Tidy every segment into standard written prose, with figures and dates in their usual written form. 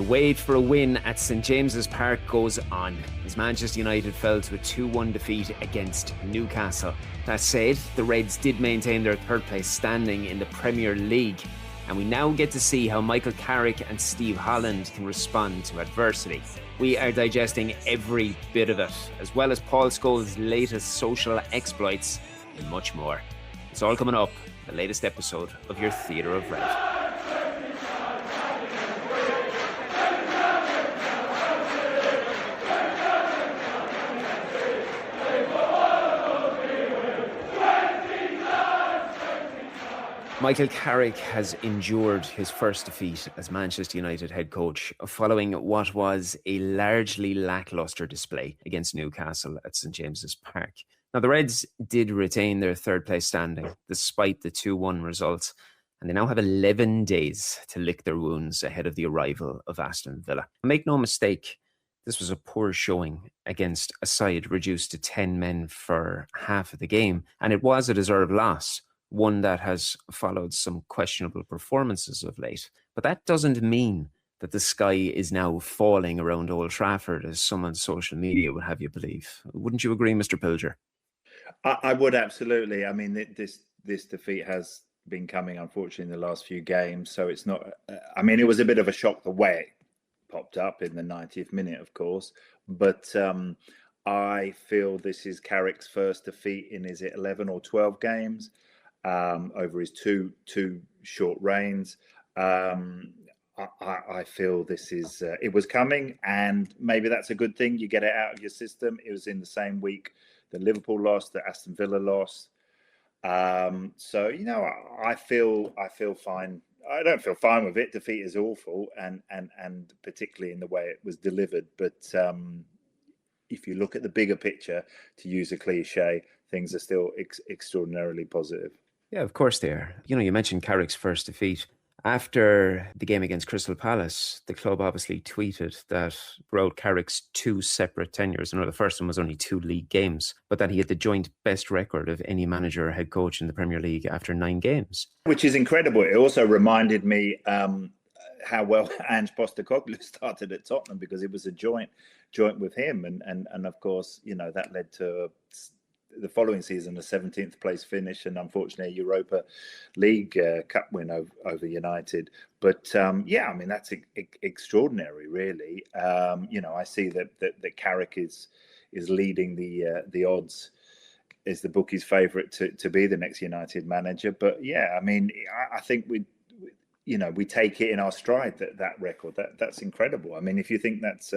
The wait for a win at St James's Park goes on as Manchester United fell to a 2-1 defeat against Newcastle. That said, the Reds did maintain their third place standing in the Premier League, and we now get to see how Michael Carrick and Steve Holland can respond to adversity. We are digesting every bit of it, as well as Paul Scholes' latest social exploits and much more. It's all coming up in the latest episode of your Theatre of Red. Michael Carrick has endured his first defeat as Manchester United head coach following what was a largely lacklustre display against Newcastle at St James's Park. Now, the Reds did retain their third place standing despite the 2-1 result, and they now have 11 days to lick their wounds ahead of the arrival of Aston Villa. Make no mistake, this was a poor showing against a side reduced to 10 men for half of the game, and it was a deserved loss, one that has followed some questionable performances of late. But that doesn't mean that the sky is now falling around Old Trafford, as some on social media would have you believe. Wouldn't you agree, Mr. Pilger? I would, absolutely. I mean, this defeat has been coming, unfortunately, in the last few games. So it's not... I mean, it was a bit of a shock the way it popped up in the 90th minute, of course. But I feel this is Carrick's first defeat in, is it 11 or 12 games? Over his two short reigns. I feel this is it was coming, and maybe that's a good thing. You get it out of your system. It was in the same week that Liverpool lost, that Aston Villa lost. So I feel fine. I don't feel fine with it. Defeat is awful, and particularly in the way it was delivered. But if you look at the bigger picture, to use a cliche, things are still extraordinarily positive. Yeah, of course they are. You mentioned Carrick's first defeat. After the game against Crystal Palace, the club obviously tweeted that throughout Carrick's two separate tenures, the first one was only 2 league games, but that he had the joint best record of any manager or head coach in the Premier League after 9 games. Which is incredible. It also reminded me how well Ange Postecoglou started at Tottenham, because it was a joint with him. And of course, that led to the following season, a 17th place finish, and unfortunately a Europa League Cup win over United. But that's extraordinary, really. I see that Carrick is leading the odds, is the bookie's favourite to be the next United manager. But I think we take it in our stride, that record. That's incredible. I mean, if you think that's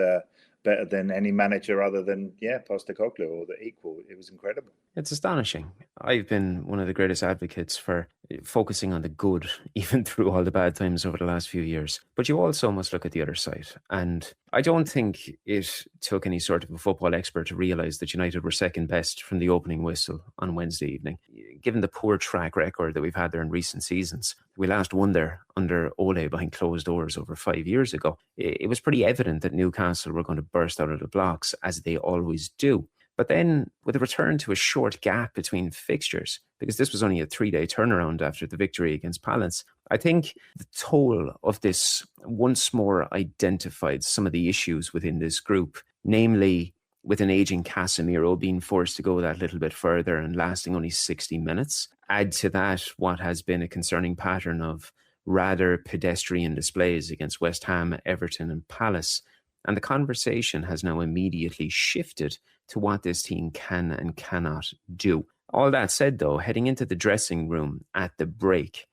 better than any manager other than Postecoglou or the equal, it was incredible. It's astonishing. I've been one of the greatest advocates for focusing on the good, even through all the bad times over the last few years. But you also must look at the other side. And I don't think it took any sort of a football expert to realise that United were second best from the opening whistle on Wednesday evening. Given the poor track record that we've had there in recent seasons, we last won there under Ole behind closed doors over 5 years ago. It was pretty evident that Newcastle were going to burst out of the blocks, as they always do. But then, with a return to a short gap between fixtures, because this was only a 3-day turnaround after the victory against Palace, I think the toll of this once more identified some of the issues within this group, namely with an aging Casemiro being forced to go that little bit further and lasting only 60 minutes. Add to that what has been a concerning pattern of rather pedestrian displays against West Ham, Everton and Palace. And the conversation has now immediately shifted to what this team can and cannot do. All that said, though, heading into the dressing room at the break,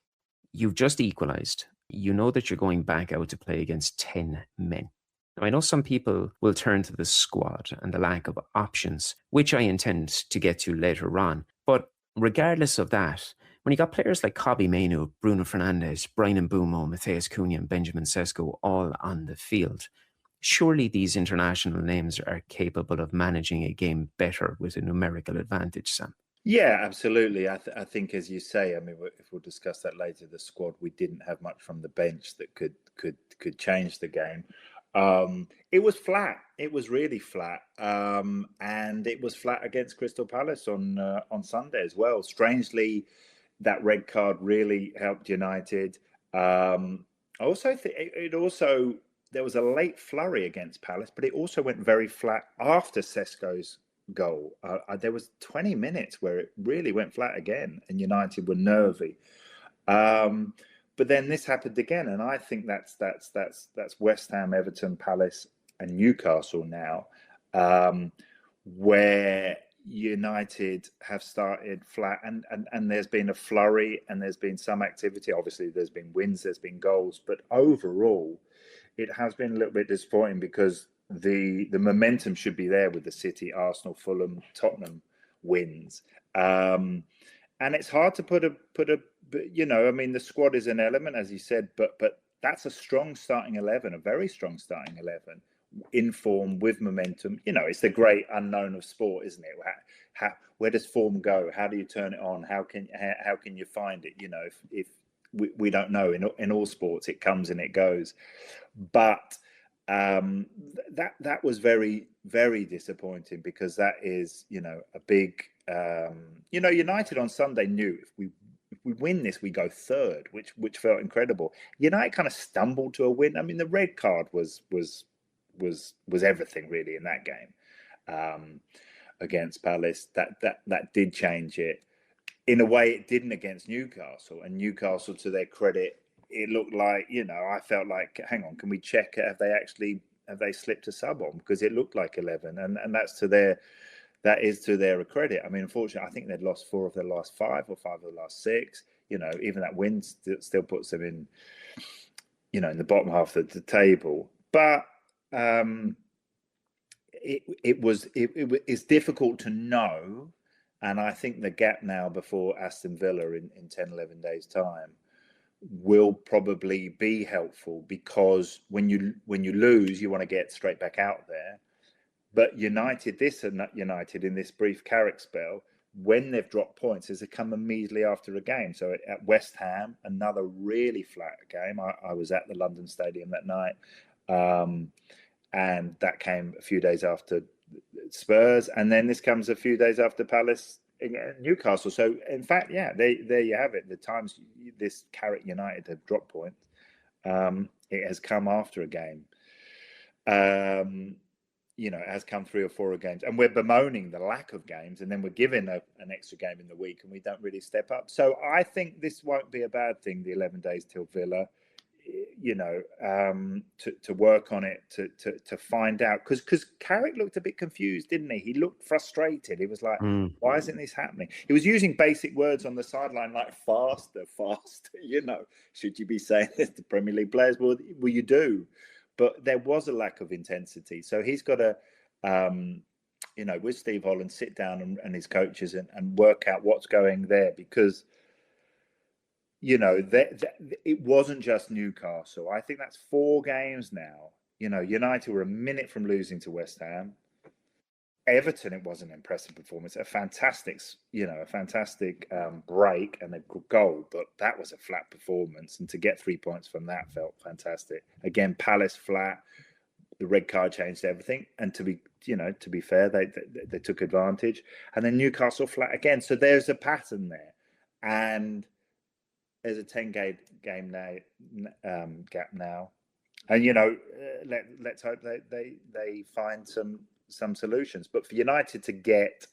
you've just equalised. You know that you're going back out to play against 10 men. Now, I know some people will turn to the squad and the lack of options, which I intend to get to later on. But regardless of that, when you got players like Kobbie Mainoo, Bruno Fernandes, Bryan Mbeumo, Matheus Cunha and Benjamin Sesko all on the field, surely these international names are capable of managing a game better with a numerical advantage, Sam. Yeah, absolutely. I think, as you say, I mean, if we'll discuss that later, the squad, we didn't have much from the bench that could change the game. It was flat. It was really flat, and it was flat against Crystal Palace on Sunday as well. Strangely, that red card really helped United. I also think it also there was a late flurry against Palace, but it also went very flat after Sesko's goal. There was 20 minutes where it really went flat again, and United were nervy. But then this happened again, and I think that's West Ham, Everton, Palace, and Newcastle now, where United have started flat, and there's been a flurry, and there's been some activity. Obviously, there's been wins, there's been goals, but overall, it has been a little bit disappointing because the momentum should be there with the City, Arsenal, Fulham, Tottenham wins, and it's hard to put a I mean, the squad is an element, as you said, but that's a strong starting 11, a very strong starting 11, in form with momentum. It's the great unknown of sport, isn't it? Where does form go? How do you turn it on? How can you find it? If we don't know. In all sports, it comes and it goes. But that was very, very disappointing, because that is, a big, United on Sunday knew if we win this, we go third, which felt incredible. United kind of stumbled to a win. I mean, the red card was everything really in that game against Palace. That did change it. In a way, it didn't against Newcastle. And Newcastle, to their credit, it looked like, I felt like, hang on, can we check? Have they slipped a sub on? Because it looked like 11, and that is to their credit. I mean, unfortunately, I think they'd lost 4 of their last 5 or 5 of the last 6. Even that win still puts them in, in the bottom half of the table. But it's difficult to know. And I think the gap now before Aston Villa in 10, 11 days' time will probably be helpful, because when you lose, you want to get straight back out there. But United in this brief Carrick spell, when they've dropped points, has come immediately after a game. So at West Ham, another really flat game. I was at the London Stadium that night, and that came a few days after Spurs, and then this comes a few days after Palace, Newcastle. So in fact, there you have it. The times this Carrick United have dropped points, it has come after a game. It has come 3 or 4 games, and we're bemoaning the lack of games, and then we're given an extra game in the week, and we don't really step up. So I think this won't be a bad thing, the 11 days till Villa, to work on it, to find out. Because Carrick looked a bit confused, didn't he? He looked frustrated. He was like, why isn't this happening? He was using basic words on the sideline like faster. Should you be saying this to Premier League players? Well, you do. But there was a lack of intensity. So he's got to, with Steve Holland, sit down and his coaches and work out what's going there. Because, it wasn't just Newcastle. I think that's 4 games now. United were a minute from losing to West Ham. Everton, it was an impressive performance, a fantastic break and a good goal, but that was a flat performance. And to get 3 points from that felt fantastic. Again, Palace flat. The red card changed everything. And to be fair, they took advantage. And then Newcastle flat again. So there's a pattern there, and there's a 10-game gap now. And let's hope they find some solutions. But for United to get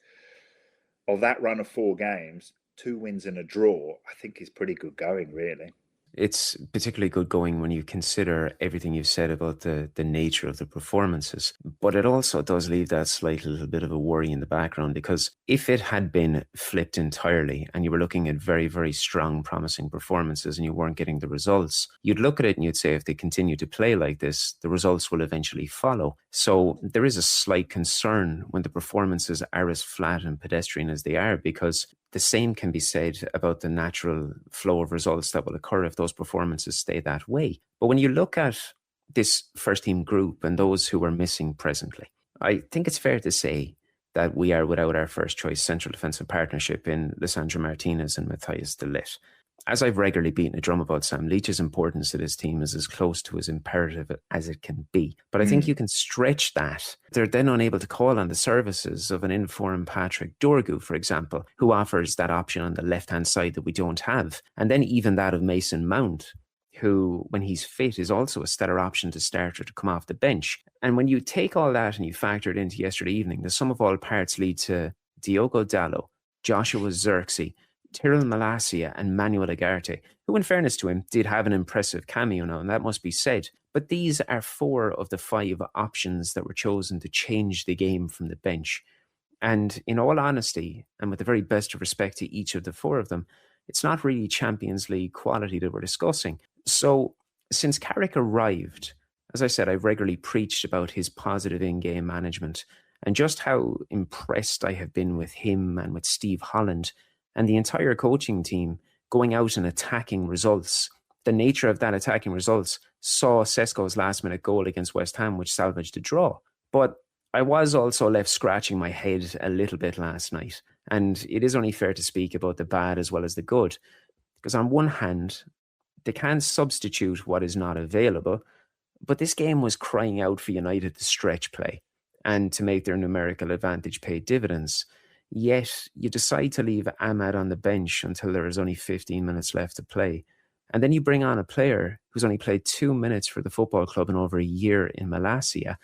of that run of 4 games, 2 wins and a draw, I think is pretty good going, really. It's particularly good going when you consider everything you've said about the nature of the performances. But it also does leave that slight little bit of a worry in the background, because if it had been flipped entirely and you were looking at very, very strong, promising performances and you weren't getting the results, you'd look at it and you'd say, if they continue to play like this, the results will eventually follow. So there is a slight concern when the performances are as flat and pedestrian as they are, because the same can be said about the natural flow of results that will occur if those performances stay that way. But when you look at this first team group and those who are missing presently, I think it's fair to say that we are without our first choice central defensive partnership in Lisandro Martinez and Matthias de Ligt. As I've regularly beaten a drum about, Sam, Leach's importance to this team is as close to as imperative as it can be. But I think you can stretch that. They're then unable to call on the services of an informed Patrick Dorgu, for example, who offers that option on the left-hand side that we don't have. And then even that of Mason Mount, who, when he's fit, is also a stellar option to start or to come off the bench. And when you take all that and you factor it into yesterday evening, the sum of all parts lead to Diogo Dalot, Joshua Zirkzee, Tyrell Malacia, and Manuel Ugarte, who, in fairness to him, did have an impressive cameo now, and that must be said. But these are 4 of the 5 options that were chosen to change the game from the bench. And in all honesty, and with the very best of respect to each of the 4 of them, it's not really Champions League quality that we're discussing. So since Carrick arrived, as I said, I've regularly preached about his positive in-game management and just how impressed I have been with him and with Steve Holland and the entire coaching team going out and attacking results. The nature of that attacking results saw Sesko's last-minute goal against West Ham, which salvaged a draw. But I was also left scratching my head a little bit last night. And it is only fair to speak about the bad as well as the good. Because on one hand, they can't substitute what is not available, but this game was crying out for United to stretch play and to make their numerical advantage pay dividends. Yet you decide to leave Ahmad on the bench until there is only 15 minutes left to play. And then you bring on a player who's only played 2 minutes for the football club in over a year in Malacia,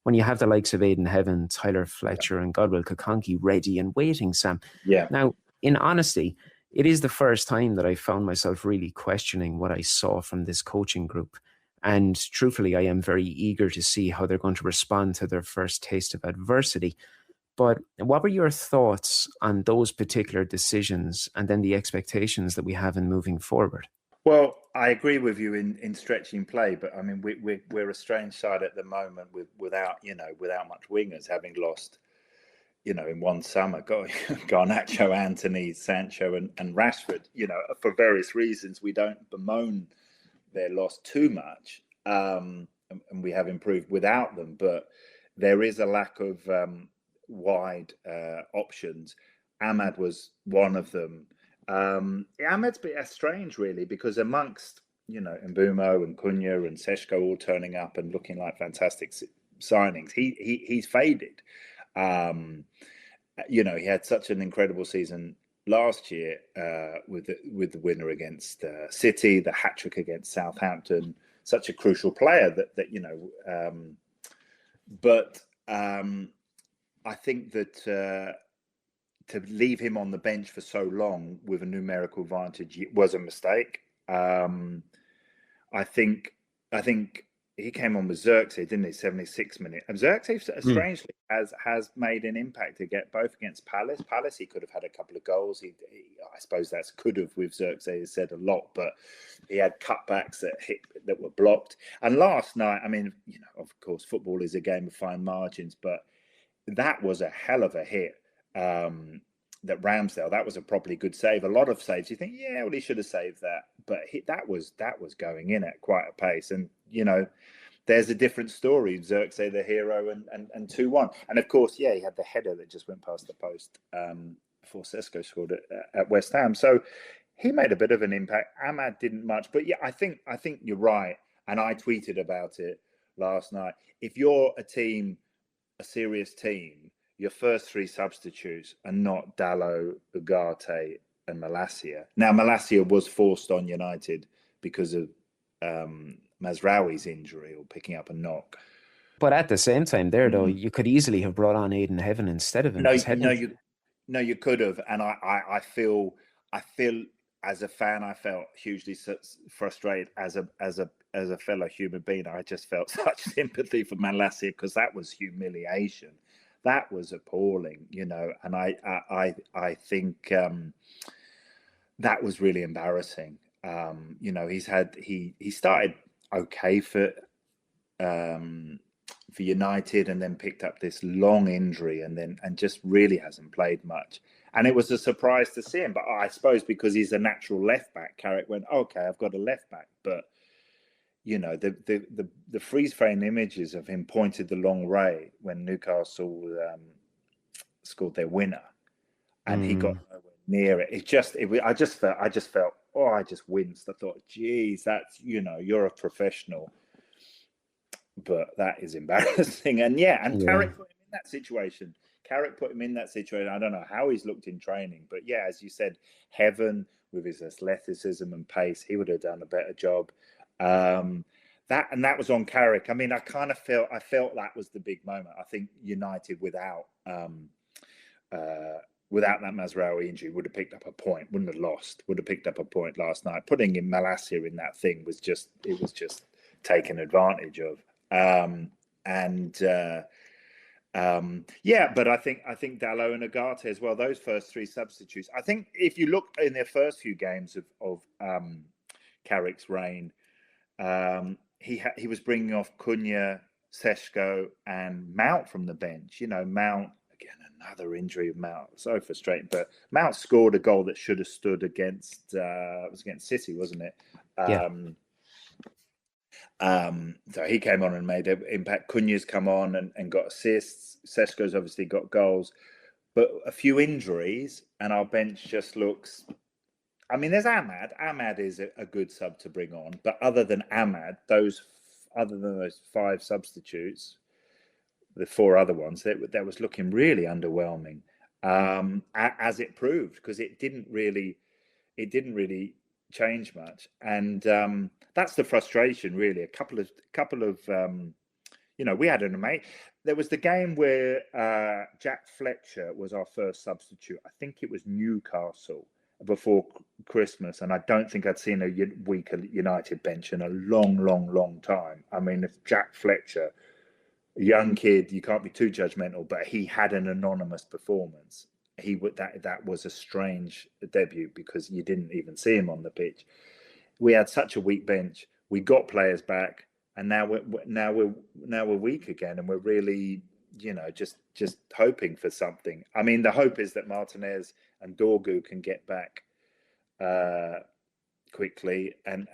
when you have the likes of Aidan Heaven, Tyler Fletcher, and Godwill Kokonki ready and waiting, Sam. Yeah. Now, in honesty, it is the first time that I found myself really questioning what I saw from this coaching group. And truthfully, I am very eager to see how they're going to respond to their first taste of adversity. But what were your thoughts on those particular decisions and then the expectations that we have in moving forward? Well, I agree with you in stretching play, but I mean we're a strange side at the moment without much wingers, having lost in one summer Garnacho, Anthony, Sancho, and Rashford. For various reasons, we don't bemoan their loss too much, and we have improved without them. But there is a lack of wide options. Ahmad was one of them. Ahmed's bit strange, really, because amongst Mbumo and Cunha and Seshko all turning up and looking like fantastic signings, he's faded. He had such an incredible season last year with the winner against City, the hat trick against Southampton. Such a crucial player but I think that. To leave him on the bench for so long with a numerical advantage was a mistake. I think he came on with Zirkzee, didn't he? 76 minutes. And Zirkzee, strangely, has made an impact both against Palace. Palace, he could have had a couple of goals. I suppose that's could have with Zirkzee said a lot, but he had cutbacks that were blocked. And last night, I mean, of course, football is a game of fine margins, but that was a hell of a hit. That Ramsdale, that was a properly good save. A lot of saves, you think, yeah, well, he should have saved that, but that was going in at quite a pace. And there's a different story. Zirkzee, the hero, and 2-1, and of course, yeah, he had the header that just went past the post before Sesko scored at West Ham. So he made a bit of an impact. Ahmad didn't much, but yeah, I think you're right, and I tweeted about it last night. If you're a serious team, your first 3 substitutes are not Dalot, Ugarte, and Malacia. Now, Malacia was forced on United because of Mazraoui's injury or picking up a knock. But at the same time there, though, you could easily have brought on Aidan Heaven instead of him. You could have. And I feel as a fan, I felt hugely frustrated as a fellow human being. I just felt such sympathy for Malacia because that was humiliation. That was appalling, and I think that was really embarrassing. He started okay for United, and then picked up this long injury, and just really hasn't played much. And it was a surprise to see him. But I suppose because he's a natural left back, Carrick went, okay, I've got a left back, but. The freeze frame images of him pointed the long way when Newcastle scored their winner, and he got nowhere near it. I just felt, I just winced. I thought, geez, that's you're a professional, but that is embarrassing. And Carrick put him in that situation. I don't know how he's looked in training, but yeah, as you said, Heaven with his athleticism and pace, he would have done a better job. That was on Carrick. I mean, I felt that was the big moment. I think United without that Mazraoui injury would have picked up a point, wouldn't have lost, would have picked up a point last night. Putting in Malacia in that thing was just taken advantage of. But I think Dalot and Agate as well, those first three substitutes. I think if you look in their first few games of Carrick's reign, he was bringing off Cunha, Seshko, and Mount from the bench. Mount, again, another injury of Mount. So frustrating. But Mount scored a goal that should have stood against it was against City, wasn't it? Yeah. So he came on and made an impact. Cunha's come on and got assists. Seshko's obviously got goals. But a few injuries, and our bench just looks... I mean, there's Ahmad. Ahmad is a good sub to bring on. But other than Ahmad, those five substitutes, the four other ones, that was looking really underwhelming, as it proved, because it didn't really change much. And that's the frustration, really. A couple of we had an amazing... There was the game where Jack Fletcher was our first substitute. I think it was Newcastle before Christmas, and I don't think I'd seen a weaker United bench in a long time. I mean, if Jack Fletcher, a young kid, you can't be too judgmental, but he had an anonymous performance. That was a strange debut because you didn't even see him on the pitch. We had such a weak bench. We got players back, and now we're weak again, and we're really just hoping for something. I mean, the hope is that Martinez and Dorgu can get back quickly, and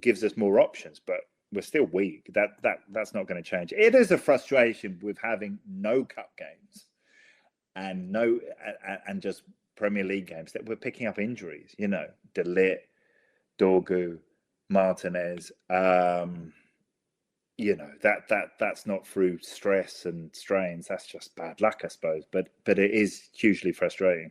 gives us more options, but we're still weak. That's not going to change. It is a frustration with having no cup games and just Premier League games that we're picking up injuries. De Ligt, Dorgu, Martinez. That's not through stress and strains. That's just bad luck, I suppose. But it is hugely frustrating.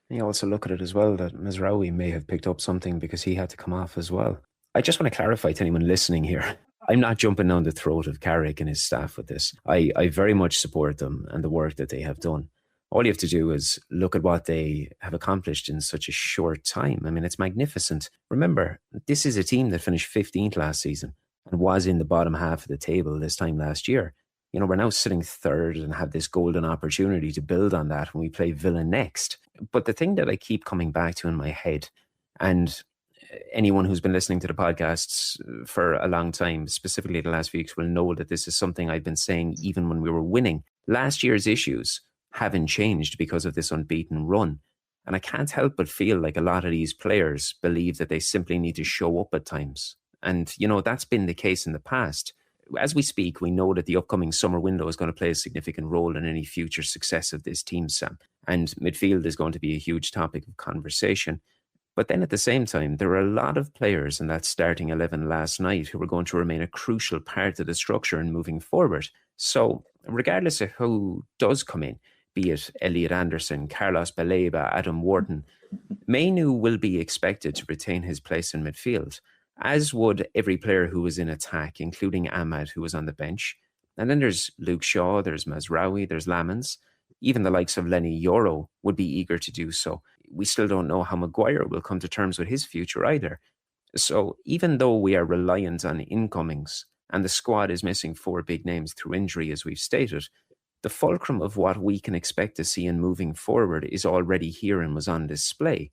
You also look at it as well that Mazraoui may have picked up something because he had to come off as well. I just want to clarify to anyone listening here. I'm not jumping down the throat of Carrick and his staff with this. I very much support them and the work that they have done. All you have to do is look at what they have accomplished in such a short time. I mean, it's magnificent. Remember, this is a team that finished 15th last season and was in the bottom half of the table this time last year. We're now sitting third and have this golden opportunity to build on that when we play Villa next. But the thing that I keep coming back to in my head, and anyone who's been listening to the podcasts for a long time, specifically the last few weeks, will know that this is something I've been saying even when we were winning. Last year's issues haven't changed because of this unbeaten run. And I can't help but feel like a lot of these players believe that they simply need to show up at times. And, that's been the case in the past. As we speak, we know that the upcoming summer window is going to play a significant role in any future success of this team, Sam. And midfield is going to be a huge topic of conversation. But then at the same time, there are a lot of players in that starting 11 last night who are going to remain a crucial part of the structure in moving forward. So regardless of who does come in, be it Elliot Anderson, Carlos Baleba, Adam Wharton, Mainu will be expected to retain his place in midfield, as would every player who was in attack, including Ahmad, who was on the bench. And then there's Luke Shaw, there's Mazraoui, there's Lamens. Even the likes of Lenny Yoro would be eager to do so. We still don't know how Maguire will come to terms with his future either. So even though we are reliant on incomings, and the squad is missing 4 big names through injury, as we've stated, the fulcrum of what we can expect to see in moving forward is already here and was on display.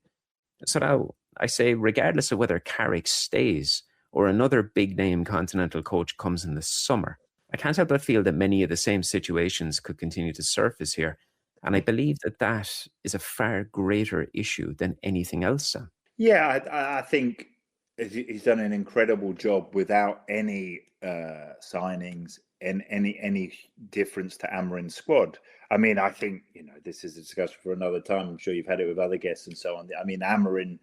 So now, I say, regardless of whether Carrick stays or another big-name continental coach comes in the summer, I can't help but feel that many of the same situations could continue to surface here. And I believe that is a far greater issue than anything else, Sam. Yeah, I think he's done an incredible job without any signings and any difference to Amarin's squad. I mean, I think, this is a discussion for another time. I'm sure you've had it with other guests and so on. I mean, Amarin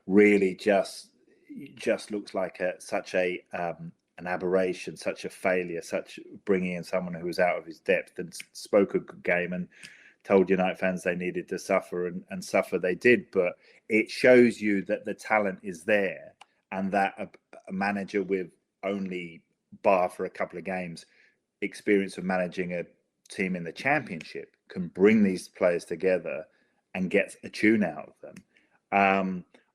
really just looks like such an aberration, such a failure, such bringing in someone who was out of his depth and spoke a good game and told United fans they needed to suffer, and suffer they did. But it shows you that the talent is there. and that a manager with only, bar for a couple of games, experience of managing a team in the Championship can bring these players together and get a tune out of them.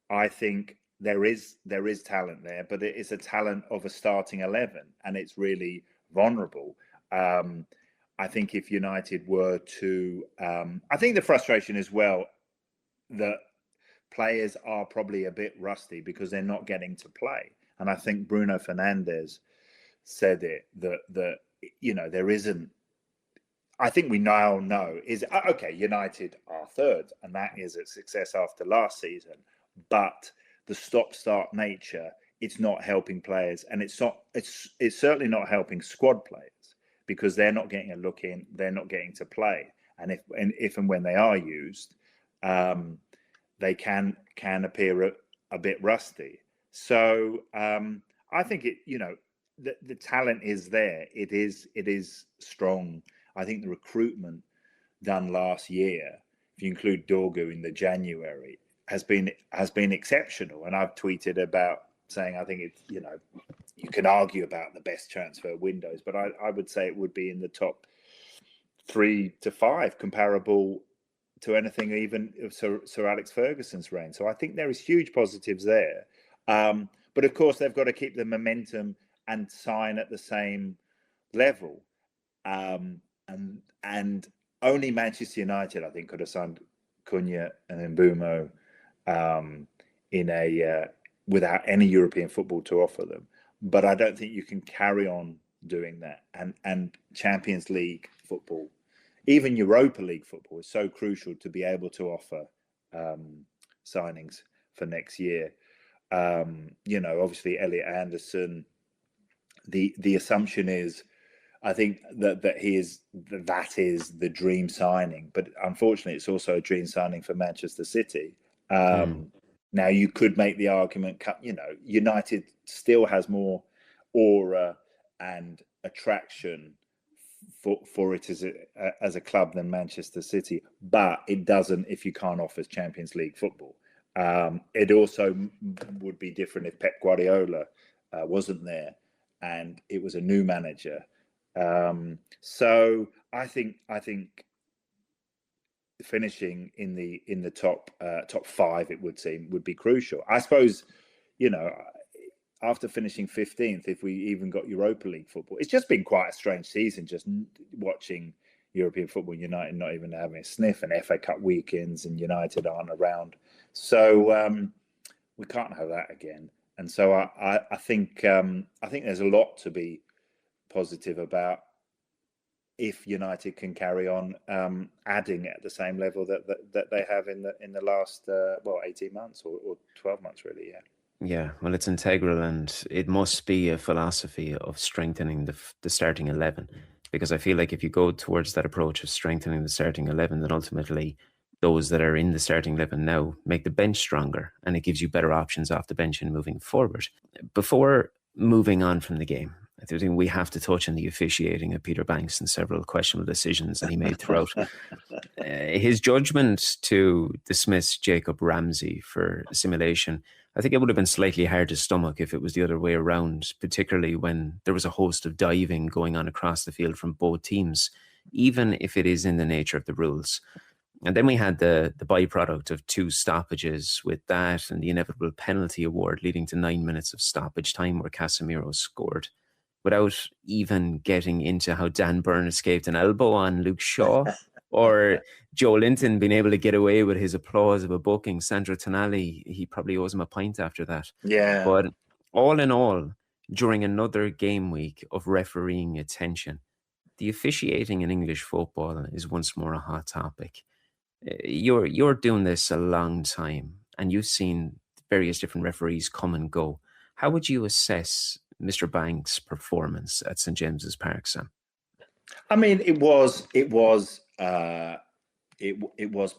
I think there is talent there, but it is a talent of a starting 11, and it's really vulnerable. I think if United were to, I think the frustration as well that players are probably a bit rusty because they're not getting to play, and I think Bruno Fernandes said it that there isn't. I think we now know is okay. United are third, and that is a success after last season. But the stop-start nature, it's not helping players, and it's certainly not helping squad players because they're not getting a look in, they're not getting to play, and if and when they are used, they can appear a bit rusty. So I think the talent is there. It is strong. I think the recruitment done last year, if you include Dorgu in the January, has been exceptional. And I've tweeted about saying I think it's you can argue about the best transfer windows, but I would say it would be in the top 3 to 5, comparable to anything even of Sir Alex Ferguson's reign. So I think there is huge positives there. But of course they've got to keep the momentum and sign at the same level. And only Manchester United, I think, could have signed Cunha and Mbeumo without any European football to offer them. But I don't think you can carry on doing that. And Champions League football, even Europa League football, is so crucial to be able to offer signings for next year. Obviously Elliot Anderson. The assumption is, I think that is the dream signing, but unfortunately, it's also a dream signing for Manchester City. Now, you could make the argument, United still has more aura and attraction for it as a club than Manchester City, but it doesn't if you can't offer Champions League football. It also would be different if Pep Guardiola wasn't there and it was a new manager. So I think finishing in the top 5, it would seem, would be crucial. I suppose, after finishing 15th, if we even got Europa League football, it's just been quite a strange season. Just watching European football, United not even having a sniff, and FA Cup weekends, and United aren't around. So we can't have that again. And so I think there's a lot to be positive about if United can carry on adding at the same level that they have in the last 18 months or 12 months, really. Yeah, well, it's integral, and it must be a philosophy of strengthening the starting 11, because I feel like if you go towards that approach of strengthening the starting 11, then ultimately those that are in the starting 11 now make the bench stronger, and it gives you better options off the bench and moving forward. Before moving on from the game, I think we have to touch on the officiating of Peter Banks and several questionable decisions that he made throughout. His judgment to dismiss Jacob Ramsey for simulation, I think it would have been slightly hard to stomach if it was the other way around, particularly when there was a host of diving going on across the field from both teams, even if it is in the nature of the rules. And then we had the byproduct of 2 stoppages with that and the inevitable penalty award leading to 9 minutes of stoppage time where Casemiro scored, without even getting into how Dan Burn escaped an elbow on Luke Shaw, or Joe Linton being able to get away with his applause of a booking. Sandro Tonali, he probably owes him a pint after that. Yeah. But all in all, during another game week of refereeing attention, the officiating in English football is once more a hot topic. You're doing this a long time, and you've seen various different referees come and go. How would you assess Mr. Banks' performance at St James's Park, Sam? I mean, it was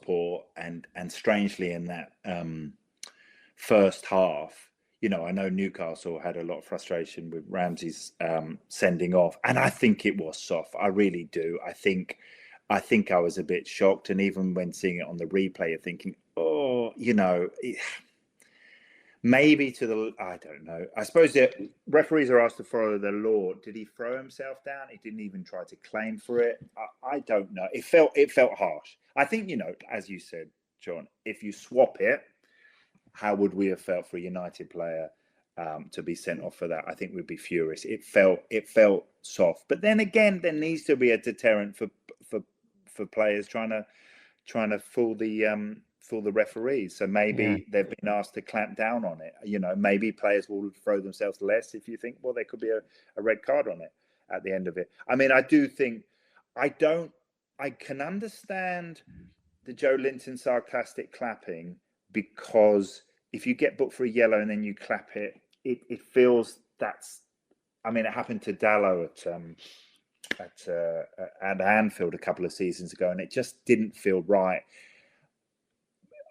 poor, and strangely in that first half, I know Newcastle had a lot of frustration with Ramsey's sending off, and I think it was soft. I really do. I think I was a bit shocked, and even when seeing it on the replay, you're thinking, maybe I don't know. I suppose that referees are asked to follow the law. Did he throw himself down? He didn't even try to claim for it. I don't know. It felt harsh. I think, as you said, Shaun, if you swap it, how would we have felt for a United player to be sent off for that? I think we'd be furious. It felt soft. But then again, there needs to be a deterrent for players trying to fool the referees. So maybe they've been asked to clamp down on it. Maybe players will throw themselves less if you think, well, there could be a red card on it at the end of it. I mean, I do think I can understand the Joe Linton sarcastic clapping, because if you get booked for a yellow and then you clap it, it feels it happened to Dallo at Anfield a couple of seasons ago, and it just didn't feel right.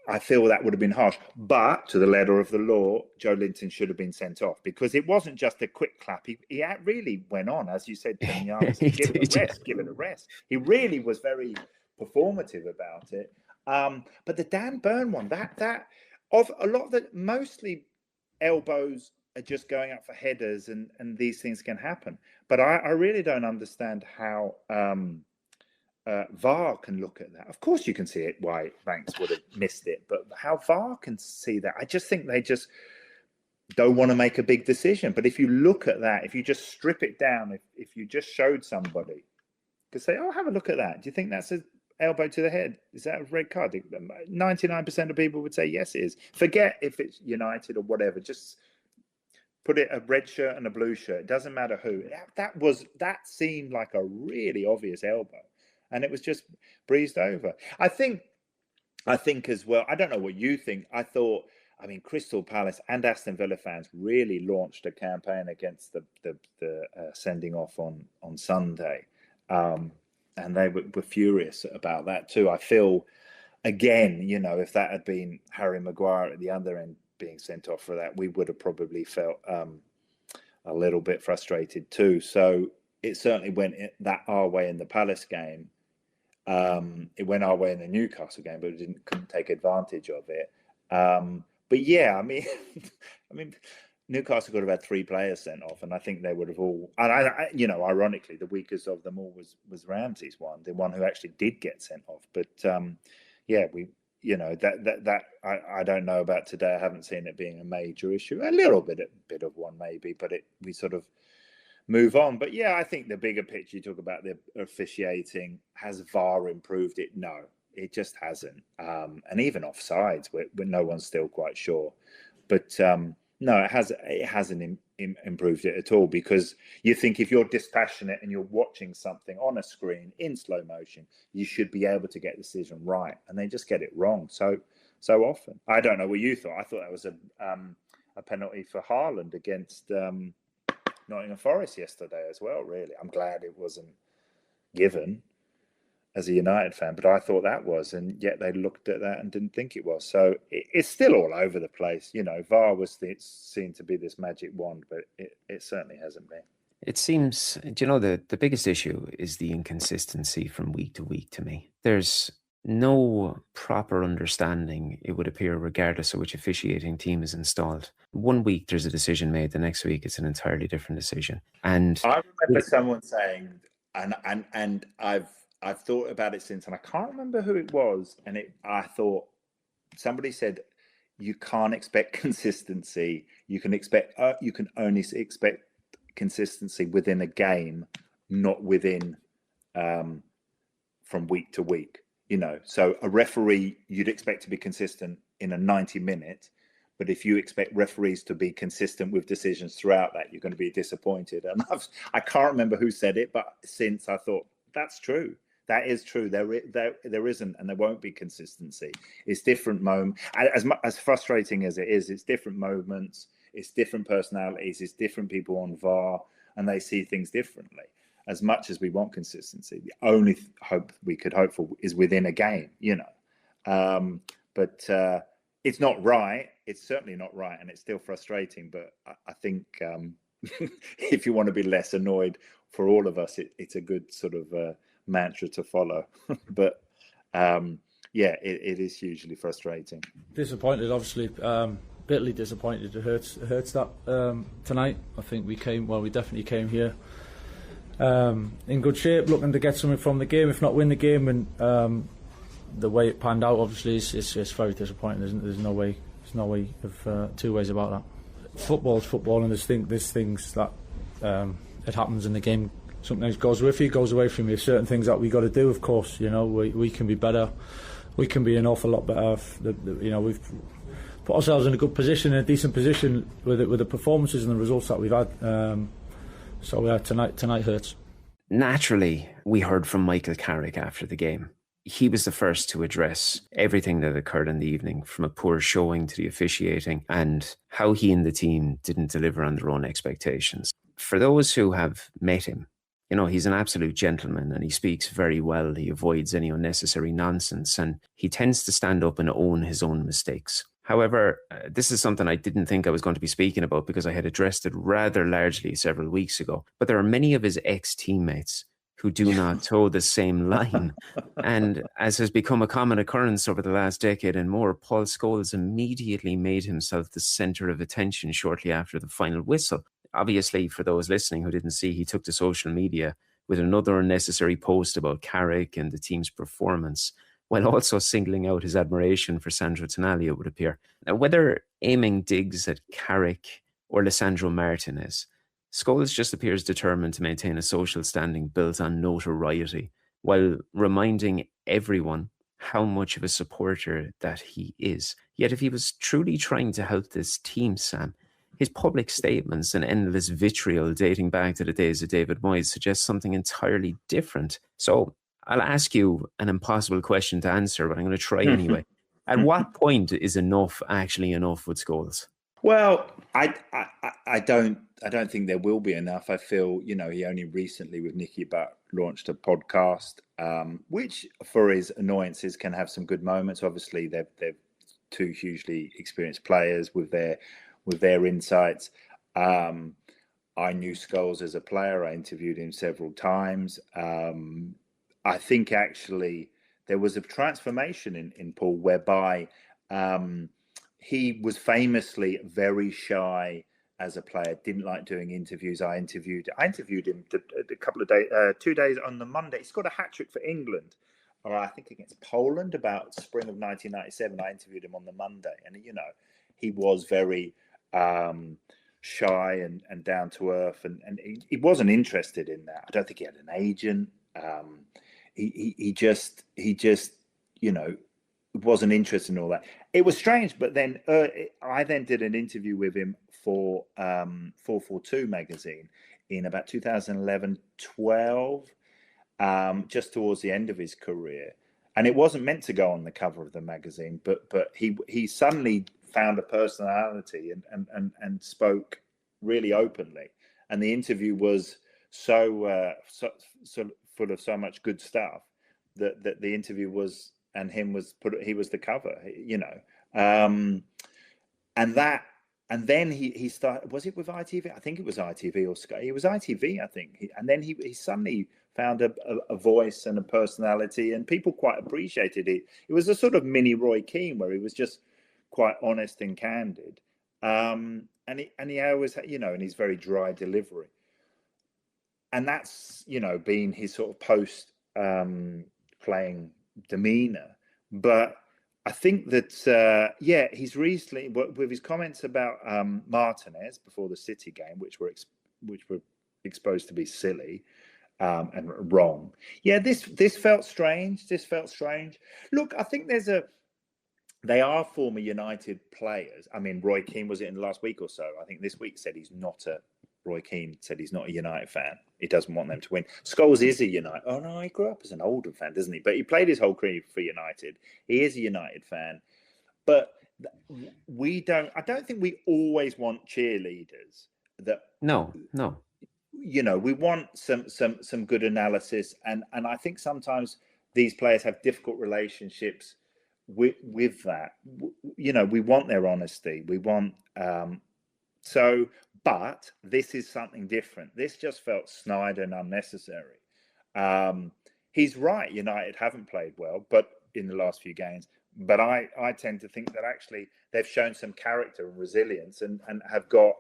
I feel that would have been harsh, but to the letter of the law, Joe Linton should have been sent off, because it wasn't just a quick clap. He really went on, as you said, 10 yards. Give it a rest. He really was very performative about it. But the Dan Burn one, that of a lot of the, mostly elbows are just going up for headers, and these things can happen. But I really don't understand how VAR can look at that. Of course you can see it, why Banks would have missed it, but how VAR can see that, I just think they just don't want to make a big decision. But if you look at that, if you just strip it down, if you just showed somebody, could say, oh, have a look at that. Do you think that's an elbow to the head? Is that a red card? 99% of people would say yes, it is. Forget if it's United or whatever. Just put it a red shirt and a blue shirt. It doesn't matter who. That seemed like a really obvious elbow, and it was just breezed over. I think as well, I don't know what you think. I mean, Crystal Palace and Aston Villa fans really launched a campaign against the sending off on Sunday. And they were furious about that too. I feel, again, if that had been Harry Maguire at the other end being sent off for that, we would have probably felt a little bit frustrated too. So it certainly went our way in the Palace game. It went our way in the Newcastle game, but it couldn't take advantage of it. But yeah, I mean, Newcastle could have had 3 players sent off, and I think they would have all. And ironically, the weakest of them all was Ramsey's one, the one who actually did get sent off. But I don't know about today. I haven't seen it being a major issue. A little bit of one maybe, but we sort of move on. But yeah, I think the bigger picture, you talk about the officiating. Has VAR improved it? No, it just hasn't. And even offsides, where no one's still quite sure. But no, it hasn't improved it at all, because you think if you're dispassionate and you're watching something on a screen in slow motion, you should be able to get the decision right, and they just get it wrong so often. I don't know what you thought. I thought that was a penalty for Holland against Nottingham Forest yesterday as well. Really, I'm glad it wasn't given as a United fan, but I thought that was, and yet they looked at that and didn't think it was. So it's still all over the place. VAR was seen to be this magic wand, but it certainly hasn't been. It seems, the biggest issue is the inconsistency from week to week to me. There's no proper understanding, it would appear, regardless of which officiating team is installed. One week there's a decision made, the next week it's an entirely different decision. And I remember someone saying, and I've thought about it since, and I can't remember who it was. And I thought somebody said, you can't expect consistency. You can only expect consistency within a game, not within from week to week. So a referee, you'd expect to be consistent in a 90-minute, but if you expect referees to be consistent with decisions throughout that, you're going to be disappointed. And I can't remember who said it, but since I thought that's true. That is true. There isn't, and there won't be consistency. It's different moments. As frustrating as it is, it's different moments. It's different personalities. It's different people on VAR, and they see things differently. As much as we want consistency, the only hope we could hope for is within a game, But it's not right. It's certainly not right, and it's still frustrating. But I think if you want to be less annoyed, for all of us, it's a good sort of mantra to follow. But it is hugely frustrating. Disappointed, obviously, bitterly disappointed. It hurts that tonight. I think we definitely came here in good shape, looking to get something from the game, if not win the game. And the way it panned out, obviously, it's very disappointing. There's no way of two ways about that. Football's football, and there's things that it happens in the game. Sometimes goes with you, goes away from you. Certain things that we got to do, of course. We can be better. We can be an awful lot better. We've put ourselves in a good position, in a decent position with the performances and the results that we've had. Tonight hurts. Naturally, we heard from Michael Carrick after the game. He was the first to address everything that occurred in the evening, from a poor showing to the officiating, and how he and the team didn't deliver on their own expectations. For those who have met him, he's an absolute gentleman, and he speaks very well. He avoids any unnecessary nonsense, and he tends to stand up and own his own mistakes. However, this is something I didn't think I was going to be speaking about, because I had addressed it rather largely several weeks ago. But there are many of his ex-teammates who do not toe the same line. And as has become a common occurrence over the last decade and more, Paul Scholes immediately made himself the centre of attention shortly after the final whistle. Obviously, for those listening who didn't see, he took to social media with another unnecessary post about Carrick and the team's performance, while also singling out his admiration for Sandro Tonali, it would appear. Now, whether aiming digs at Carrick or Lisandro Martinez, Scholes just appears determined to maintain a social standing built on notoriety, while reminding everyone how much of a supporter that he is. Yet if he was truly trying to help this team, Sam, his public statements and endless vitriol dating back to the days of David Moyes suggest something entirely different. So I'll ask you an impossible question to answer, but I'm going to try anyway. At what point is enough actually enough with Scholes? Well, I don't think there will be enough. I feel, he only recently with Nicky Butt launched a podcast, which for his annoyances can have some good moments. Obviously, they're two hugely experienced players with their insights. I knew Scholes as a player. I interviewed him several times. I think actually there was a transformation in Paul whereby he was famously very shy as a player, didn't like doing interviews. I interviewed him a couple of days, 2 days on the Monday. He scored a hat-trick for England, or I think against Poland, about spring of 1997. I interviewed him on the Monday, and he was very shy and down to earth, and he wasn't interested in that. I don't think he had an agent. He just wasn't interested in all that. It was strange, but then I then did an interview with him for 442 magazine in about 2011-12, just towards the end of his career. And it wasn't meant to go on the cover of the magazine, but he suddenly found a personality and spoke really openly. And the interview was so full of so much good stuff that the interview was, and he was the cover, and then he started. Was it with ITV? I think it was ITV or Sky. It was ITV, I think. And then he suddenly found a voice and a personality, and people quite appreciated it. It was a sort of mini Roy Keane, where he was just quite honest and candid, and he always, and his very dry delivery, and that's been his sort of post playing demeanor. But I think that he's recently, with his comments about Martinez before the City game, which were exposed to be silly and wrong. This felt strange. Look, I think they are former United players. I mean, Roy Keane was it in the last week or so. I think this week said Roy Keane said he's not a United fan. He doesn't want them to win. Scholes is a United. Oh no, he grew up as an Oldham fan, doesn't he? But he played his whole career for United. He is a United fan. But I don't think we always want cheerleaders. No. We want some good analysis, and I think sometimes these players have difficult relationships with that. We want their honesty. We want but this is something different. This just felt snide and unnecessary. He's right. United haven't played well, but in the last few games, But I tend to think that actually they've shown some character and resilience and have got,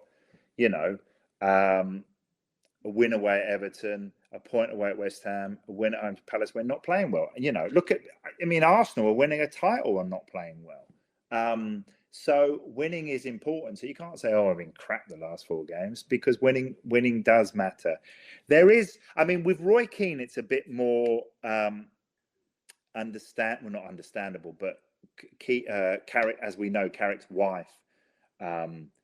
a win away at Everton, a point away at West Ham, a win at home to Palace. We're not playing well. Arsenal are winning a title and not playing well. So winning is important. So you can't say, "Oh, I've been crap the last 4 games," because winning does matter. With Roy Keane, it's a bit more not understandable, but Carrick, as we know, Carrick's wife.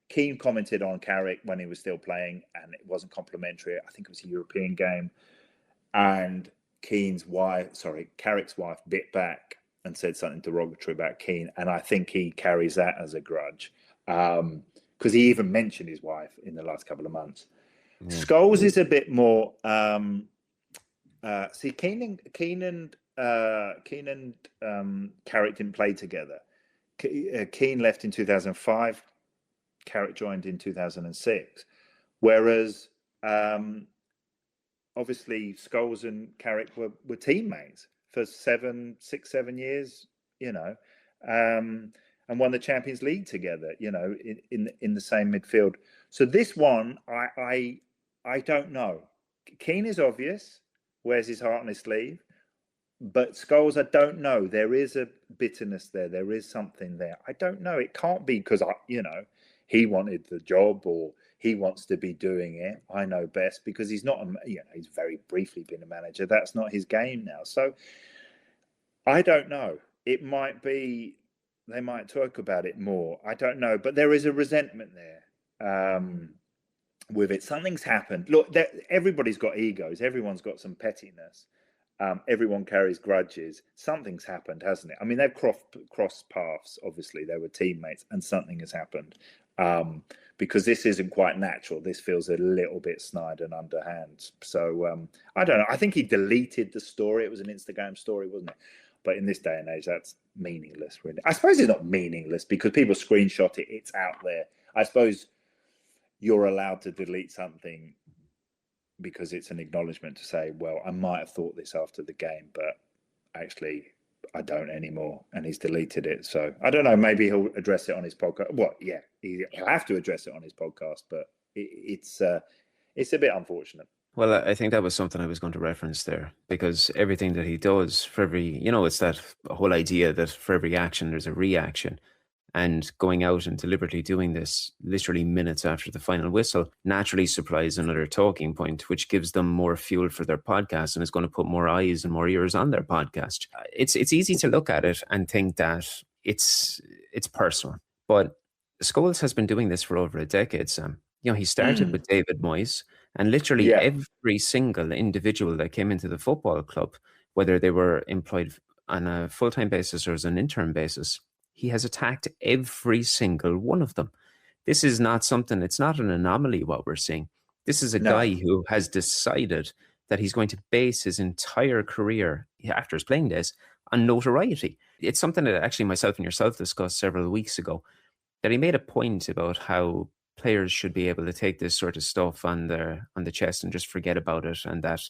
Keane commented on Carrick when he was still playing, and it wasn't complimentary. I think it was a European game, and Carrick's wife, bit back and said something derogatory about Keane, and I think he carries that as a grudge, because he even mentioned his wife in the last couple of months. Yeah. Scholes is a bit more. Keane and Carrick didn't play together. Keane left in 2005. Carrick joined in 2006. Whereas, obviously, Scholes and Carrick were teammates for 7 years, and won the Champions League together, in the same midfield. So this one, I don't know. Keane is obvious, wears his heart on his sleeve. But Scholes, I don't know. There is a bitterness there. There is something there. I don't know. It can't be because, he wanted the job or he wants to be doing it. I know best because he's not, he's very briefly been a manager. That's not his game now. So I don't know. It might be, they might talk about it more. I don't know. But there is a resentment there with it. Something's happened. Look, everybody's got egos. Everyone's got some pettiness. Everyone carries grudges. Something's happened, hasn't it? I mean, they've crossed paths. Obviously, they were teammates, and something has happened because this isn't quite natural. This feels a little bit snide and underhand. So I don't know. I think he deleted the story. It was an Instagram story, wasn't it? But in this day and age, that's meaningless, really. I suppose it's not meaningless because people screenshot it. It's out there. I suppose you're allowed to delete something because it's an acknowledgement to say, well, I might have thought this after the game, but actually I don't anymore. And he's deleted it. So I don't know, maybe he'll address it on his podcast. Well, yeah, he'll have to address it on his podcast, but it's a bit unfortunate. Well, I think that was something I was going to reference there, because everything that he does, for every, it's that whole idea that for every action, there's a reaction. And going out and deliberately doing this literally minutes after the final whistle naturally supplies another talking point, which gives them more fuel for their podcast and is going to put more eyes and more ears on their podcast. It's easy to look at it and think that it's personal. But Scholes has been doing this for over a decade, Sam. He started with David Moyes, and literally every single individual that came into the football club, whether they were employed on a full-time basis or as an interim basis, he has attacked every single one of them. This is not something, it's not an anomaly what we're seeing. This is a guy who has decided that he's going to base his entire career after his playing days on notoriety. It's something that actually myself and yourself discussed several weeks ago, that he made a point about how players should be able to take this sort of stuff on the chest and just forget about it, and that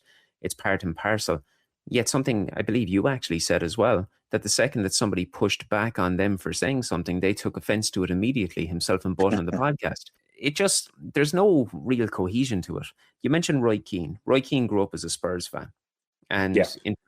it's part and parcel. Yet something I believe you actually said as well, that the second that somebody pushed back on them for saying something, they took offense to it immediately, himself and Butt on the podcast. There's no real cohesion to it. You mentioned Roy Keane. Roy Keane grew up as a Spurs fan. And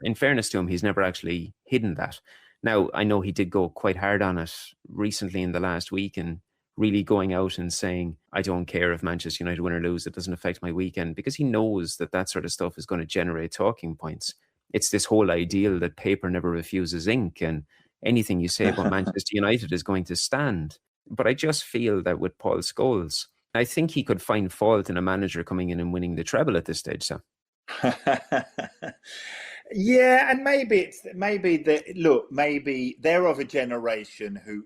in fairness to him, he's never actually hidden that. Now, I know he did go quite hard on it recently in the last week and really going out and saying, I don't care if Manchester United win or lose, it doesn't affect my weekend, because he knows that sort of stuff is going to generate talking points. It's this whole ideal that paper never refuses ink, and anything you say about Manchester United is going to stand. But I just feel that with Paul Scholes, I think he could find fault in a manager coming in and winning the treble at this stage, Sam. Yeah, and maybe they're of a generation who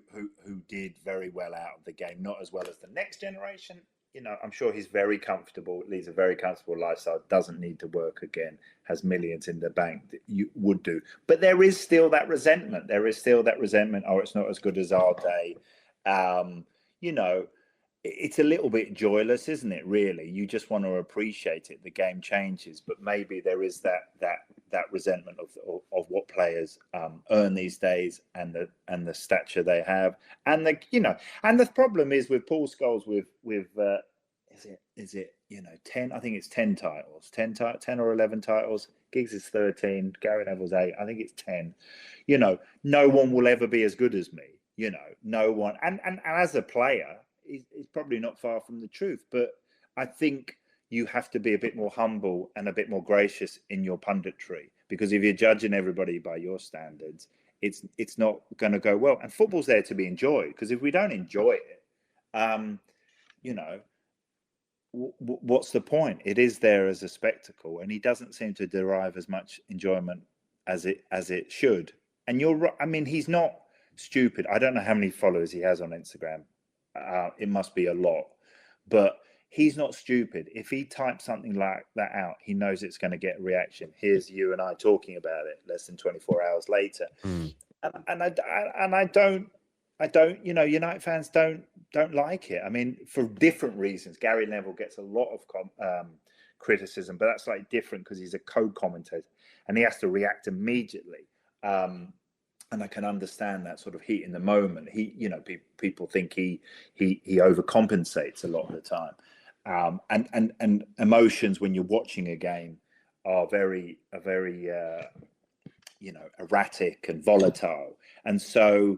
did very well out of the game, not as well as the next generation. I'm sure he's very comfortable, leads a very comfortable lifestyle, doesn't need to work again, has millions in the bank that you would do. But there is still that resentment. Oh, it's not as good as our day. it's a little bit joyless, isn't it? Really, you just want to appreciate it. The game changes, but maybe there is that resentment of what players earn these days, and the stature they have, and the problem is with Paul Scholes with is it 10? I think it's 10 titles, 10 or 11 titles. Giggs is 13, Gary Neville's 8. I think it's 10. No one will ever be as good as me. No one, and as a player, it's probably not far from the truth, but I think you have to be a bit more humble and a bit more gracious in your punditry, because if you're judging everybody by your standards, it's not going to go well. And football's there to be enjoyed, because if we don't enjoy it, what's the point? It is there as a spectacle, and he doesn't seem to derive as much enjoyment as it should. And you're right. I mean, he's not stupid. I don't know how many followers he has on Instagram. It must be a lot, but he's not stupid. If he types something like that out, he knows it's going to get a reaction. Here's you and I talking about it less than 24 hours later. And I don't, United fans don't like it. I mean, for different reasons. Gary Neville gets a lot of criticism, but that's like different because he's a co-commentator and he has to react immediately. And I can understand that sort of heat in the moment. People think he overcompensates a lot of the time, and emotions when you're watching a game are very erratic and volatile. And so,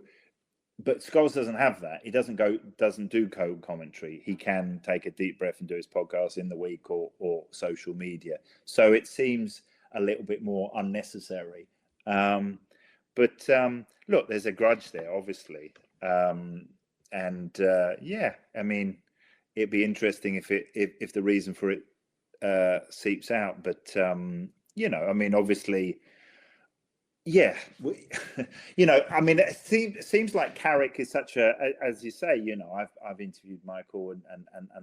but Scholes doesn't have that. He doesn't do co-commentary. He can take a deep breath and do his podcast in the week or social media. So it seems a little bit more unnecessary. But look, there's a grudge there, obviously, I mean, it'd be interesting if the reason for it seeps out. But I mean, obviously, yeah, I mean, it seems like Carrick is such as you say, I've interviewed Michael and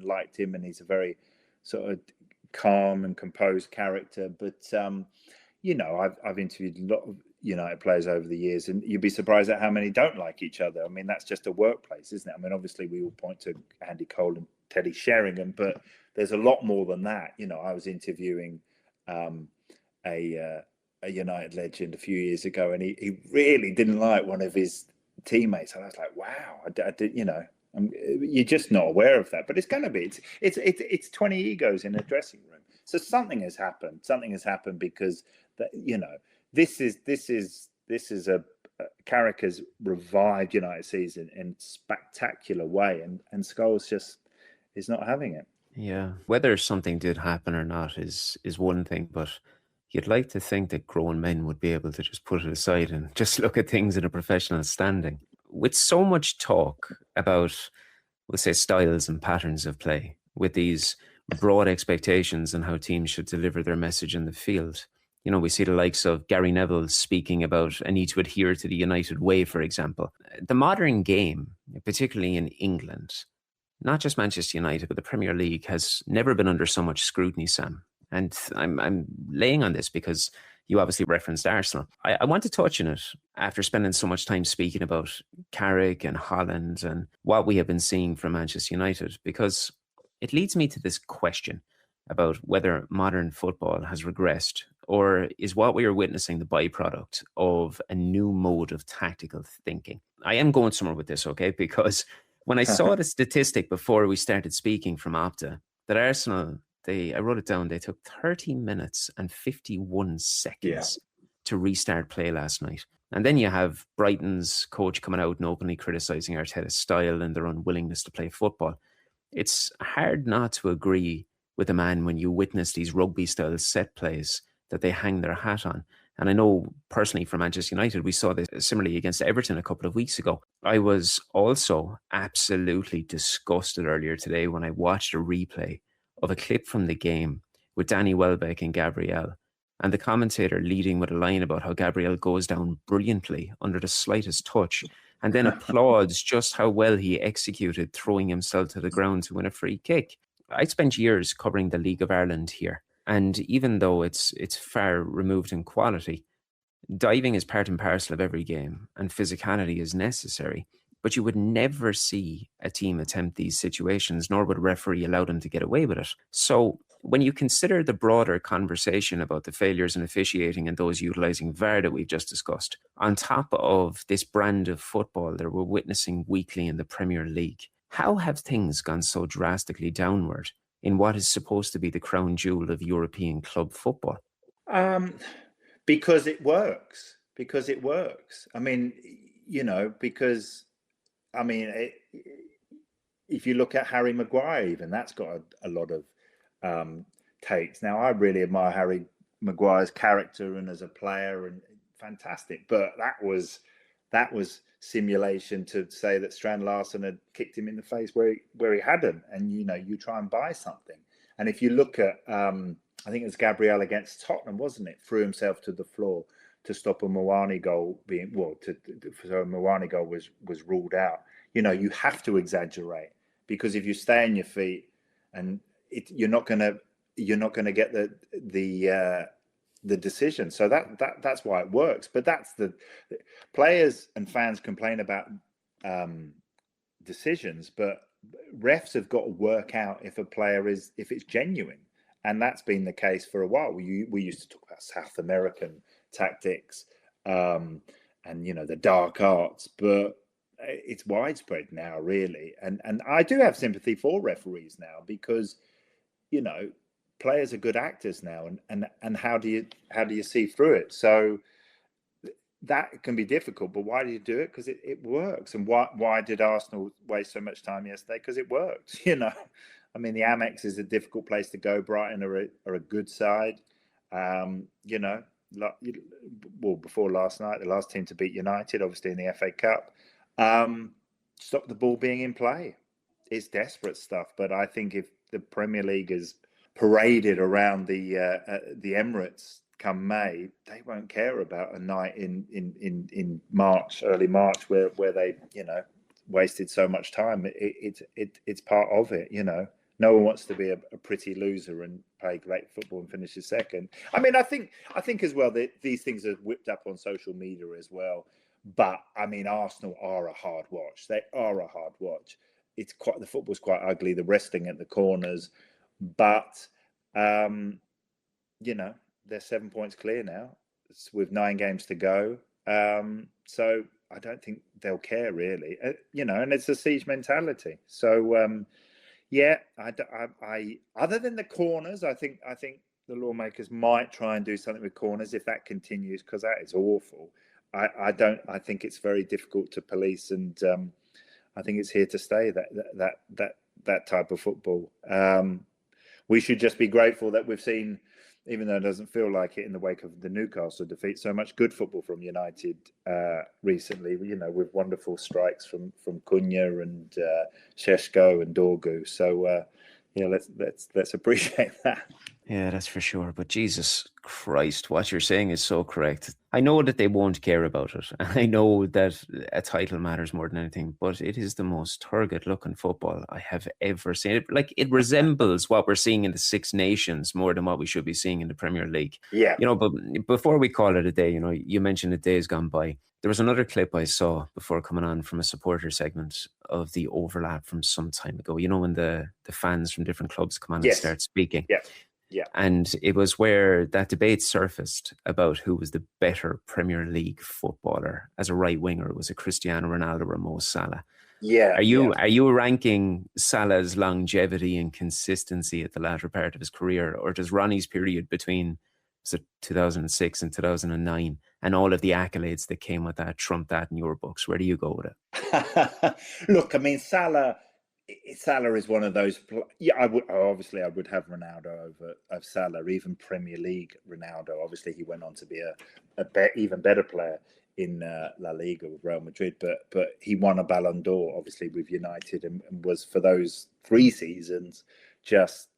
liked him, and he's a very sort of calm and composed character. But I've interviewed a lot of United players over the years, and you'd be surprised at how many don't like each other. I mean, that's just a workplace, isn't it? I mean, obviously we all point to Andy Cole and Teddy Sheringham, but there's a lot more than that. I was interviewing a United legend a few years ago, and he really didn't like one of his teammates, and I was like, wow, I did, you're just not aware of that. But it's going to be it's 20 egos in a dressing room. So something has happened because that this is a Carrick has revived United season in spectacular way, and Scholes just is not having it. Yeah, whether something did happen or not is one thing, but you'd like to think that grown men would be able to just put it aside and just look at things in a professional standing. With so much talk about, we'll say, styles and patterns of play, with these broad expectations on how teams should deliver their message in the field. We see the likes of Gary Neville speaking about a need to adhere to the United way, for example. The modern game, particularly in England, not just Manchester United, but the Premier League, has never been under so much scrutiny, Sam. And I'm laying on this because you obviously referenced Arsenal. I want to touch on it after spending so much time speaking about Carrick and Holland and what we have been seeing from Manchester United, because it leads me to this question about whether modern football has regressed, or is what we are witnessing the byproduct of a new mode of tactical thinking. I am going somewhere with this, okay? Because when I saw the statistic before we started speaking from Opta, that Arsenal, I wrote it down, they took 30 minutes and 51 seconds to restart play last night. And then you have Brighton's coach coming out and openly criticising Arteta's style and their unwillingness to play football. It's hard not to agree with a man when you witness these rugby-style set plays that they hang their hat on. And I know personally for Manchester United, we saw this similarly against Everton a couple of weeks ago. I was also absolutely disgusted earlier today when I watched a replay of a clip from the game with Danny Welbeck and Gabriel, and the commentator leading with a line about how Gabriel goes down brilliantly under the slightest touch, and then applauds just how well he executed throwing himself to the ground to win a free kick. I spent years covering the League of Ireland here, and even though it's far removed in quality, diving is part and parcel of every game, and physicality is necessary. but you would never see a team attempt these situations, nor would a referee allow them to get away with it. So when you consider the broader conversation about the failures in officiating and those utilising VAR that we've just discussed, on top of this brand of football that we're witnessing weekly in the Premier League, how have things gone so drastically downward in what is supposed to be the crown jewel of European club football? Because it works. Because it works. I mean, because, I mean, if you look at Harry Maguire, even that's got a lot of takes. Now, I really admire Harry Maguire's character and as a player, and fantastic. But that was simulation to say that Strand Larsen had kicked him in the face where he hadn't. And you try and buy something. And if you look at, I think it was Gabriel against Tottenham, wasn't it? Threw himself to the floor to stop a Mawani goal so a Mawani goal was ruled out. You have to exaggerate, because if you stay on your feet, and you're not gonna get the decision. So that's why it works. But that's the players and fans complain about decisions, but refs have got to work out if a player if it's genuine, and that's been the case for a while. We used to talk about South American tactics and the dark arts, but it's widespread now, really. And I do have sympathy for referees now, because players are good actors now, and how do you see through it? So that can be difficult, but why do you do it? Because it works. And why did Arsenal waste so much time yesterday? Because it worked. I mean, the Amex is a difficult place to go. Brighton are a good side. Before last night, the last team to beat United, obviously in the FA Cup, stop the ball being in play. It's desperate stuff. But I think if the Premier League is paraded around the Emirates come May, they won't care about a night in March, early March, where they wasted so much time. It's part of it. No one wants to be a pretty loser and play great football and finish second. I mean, I think as well that these things are whipped up on social media as well. But I mean, Arsenal are a hard watch. They are a hard watch. The football's quite ugly. The wrestling at the corners, but they're 7 points clear now. It's with 9 games to go. So I don't think they'll care really. And it's a siege mentality. So. I other than the corners, I think the lawmakers might try and do something with corners if that continues, because that is awful. I think it's very difficult to police, and I think it's here to stay, that type of football. We should just be grateful that we've seen, even though it doesn't feel like it in the wake of the Newcastle defeat, so much good football from United recently, with wonderful strikes from Cunha and Šeško and Dorgu. So let's appreciate that. Yeah, that's for sure. But Jesus Christ, what you're saying is so correct. I know that they won't care about it. I know that a title matters more than anything, but it is the most turgid looking football I have ever seen. It resembles what we're seeing in the Six Nations more than what we should be seeing in the Premier League. Yeah. But before we call it a day, you mentioned the days gone by. There was another clip I saw before coming on from a supporter segment of the overlap from some time ago. When the fans from different clubs come on and start speaking. Yeah. Yeah. And it was where that debate surfaced about who was the better Premier League footballer as a right winger. Was it Cristiano Ronaldo or Mo Salah? Yeah. Are you ranking Salah's longevity and consistency at the latter part of his career, or does Ronnie's period between 2006 and 2009 and all of the accolades that came with that trump that in your books? Where do you go with it? Look, I mean, Salah is one of those. Yeah, I would have Ronaldo over Salah, even Premier League Ronaldo. Obviously, he went on to be a even better player in La Liga with Real Madrid, but he won a Ballon d'Or, obviously, with United, and was for those 3 seasons just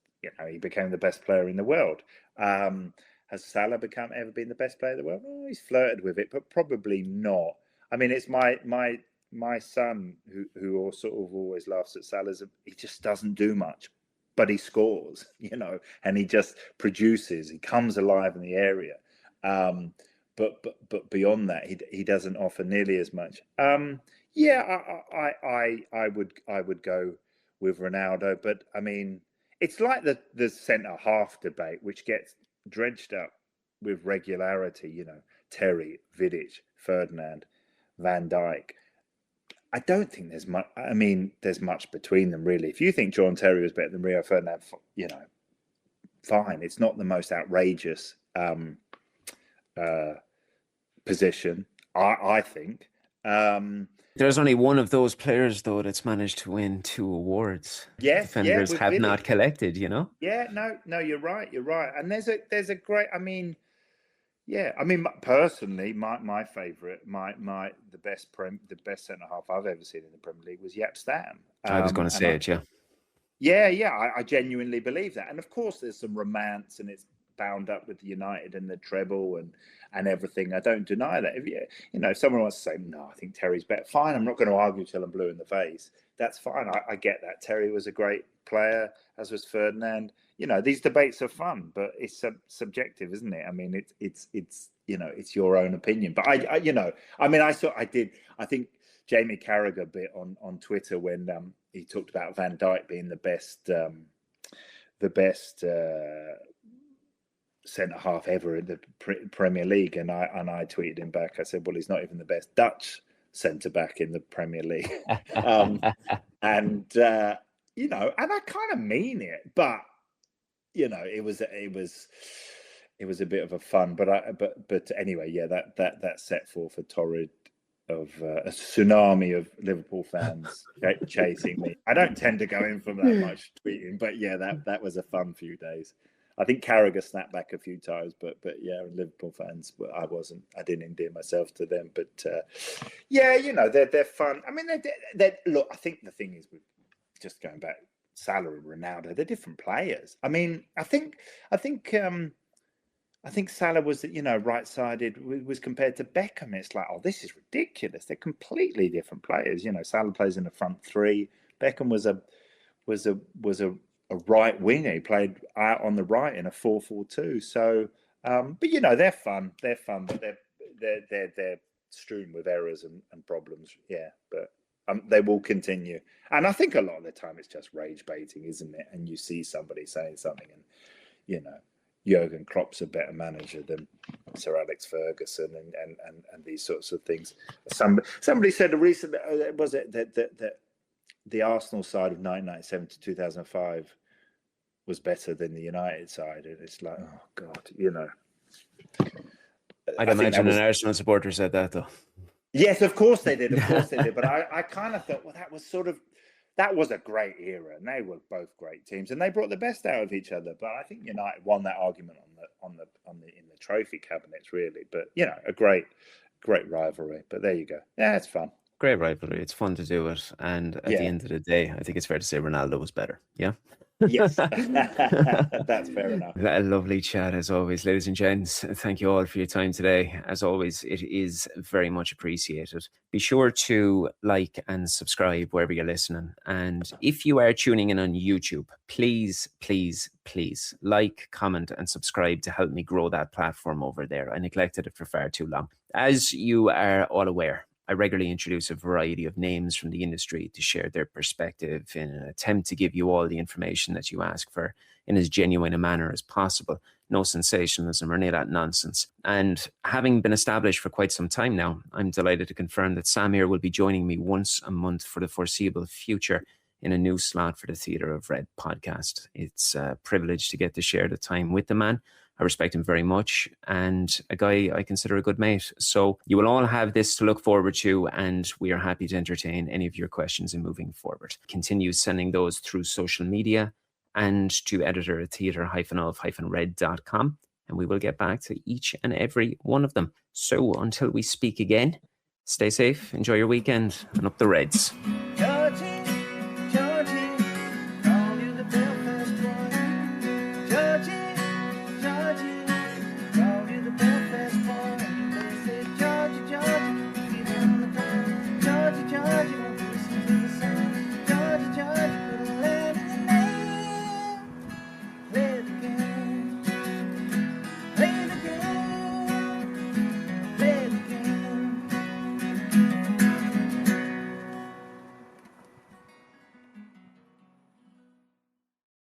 he became the best player in the world. Has Salah ever been the best player in the world? Oh, he's flirted with it, but probably not. I mean, it's my son who sort of always laughs at Salah. He just doesn't do much, but he scores, and he just produces. He comes alive in the area. But beyond that, he doesn't offer nearly as much. Yeah, I would go with Ronaldo, but I mean, it's like the centre half debate, which gets drenched up with regularity. You know, Terry, Vidic, Ferdinand, Van Dijk. I don't think there's much. I mean, there's much between them really. If you think John Terry was better than Rio Ferdinand, you know, fine. It's not the most outrageous position, I think. There's only one of those players, though, that's managed to win 2 awards. Yes, Defenders with have Vidic. not collected, you know? Yeah, no, you're right. And there's a great, I mean, yeah, I mean, personally, my favourite, the best centre half I've ever seen in the Premier League was Jaap Stam. I was going to say it, yeah. Yeah, I genuinely believe that. And of course, there's some romance, and it's bound up with United and the treble and everything. I don't deny that. If someone wants to say, no, I think Terry's better, fine. I'm not going to argue till I'm blue in the face. That's fine. I get that. Terry was a great player, as was Ferdinand. You know, these debates are fun, but it's subjective, isn't it? I mean, it's it's your own opinion. But I think Jamie Carragher bit on Twitter when he talked about Van Dijk being the best centre half ever in the Premier League, and I tweeted him back. I said, well, he's not even the best Dutch centre back in the Premier League. And I kind of mean it, but it was a bit of a fun. But anyway, yeah, that set forth a torrid of a tsunami of Liverpool fans chasing me. I don't tend to go in from that much tweeting, but yeah, that was a fun few days. I think Carragher snapped back a few times, but yeah, Liverpool fans, I didn't endear myself to them, but yeah, they're fun. I mean, they look. I think the thing is, with just going back, Salah and Ronaldo, they're different players. I mean, I think Salah was, right-sided, was compared to Beckham. It's like, oh, this is ridiculous. They're completely different players. Salah plays in the front three. Beckham was a right winger. He played out on the right in a 4-4-2. So, but they're fun. They're fun, but they're strewn with errors and problems. Yeah, but they will continue. And I think a lot of the time it's just rage baiting, isn't it? And you see somebody saying something, and Jurgen Klopp's a better manager than Sir Alex Ferguson, and these sorts of things. Somebody said recently, was it that the Arsenal side of 1997 to 2005 was better than the United side, and it's like, oh God, I'd imagine an Arsenal supporter said that, though. Yes, of course they did. But I kind of thought, well, that was a great era, and they were both great teams, and they brought the best out of each other. But I think United won that argument in the trophy cabinets, really. But a great rivalry. But there you go. Yeah, it's fun. Great rivalry. It's fun to do it, and at the end of the day, I think it's fair to say Ronaldo was better. Yeah. Yes, that's fair enough. A lovely chat as always, ladies and gents. Thank you all for your time today. As always, it is very much appreciated. Be sure to like and subscribe wherever you're listening. And if you are tuning in on YouTube, please like, comment, and subscribe to help me grow that platform over there. I neglected it for far too long. As you are all aware, I regularly introduce a variety of names from the industry to share their perspective in an attempt to give you all the information that you ask for in as genuine a manner as possible. No sensationalism or any of that nonsense. And having been established for quite some time now, I'm delighted to confirm that Samir will be joining me once a month for the foreseeable future in a new slot for the Theatre of Red podcast. It's a privilege to get to share the time with the man. I respect him very much, and a guy I consider a good mate. So you will all have this to look forward to, and we are happy to entertain any of your questions in moving forward. Continue sending those through social media and to editor@theatre-of-red.com, and we will get back to each and every one of them. So until we speak again, stay safe, enjoy your weekend, and up the Reds.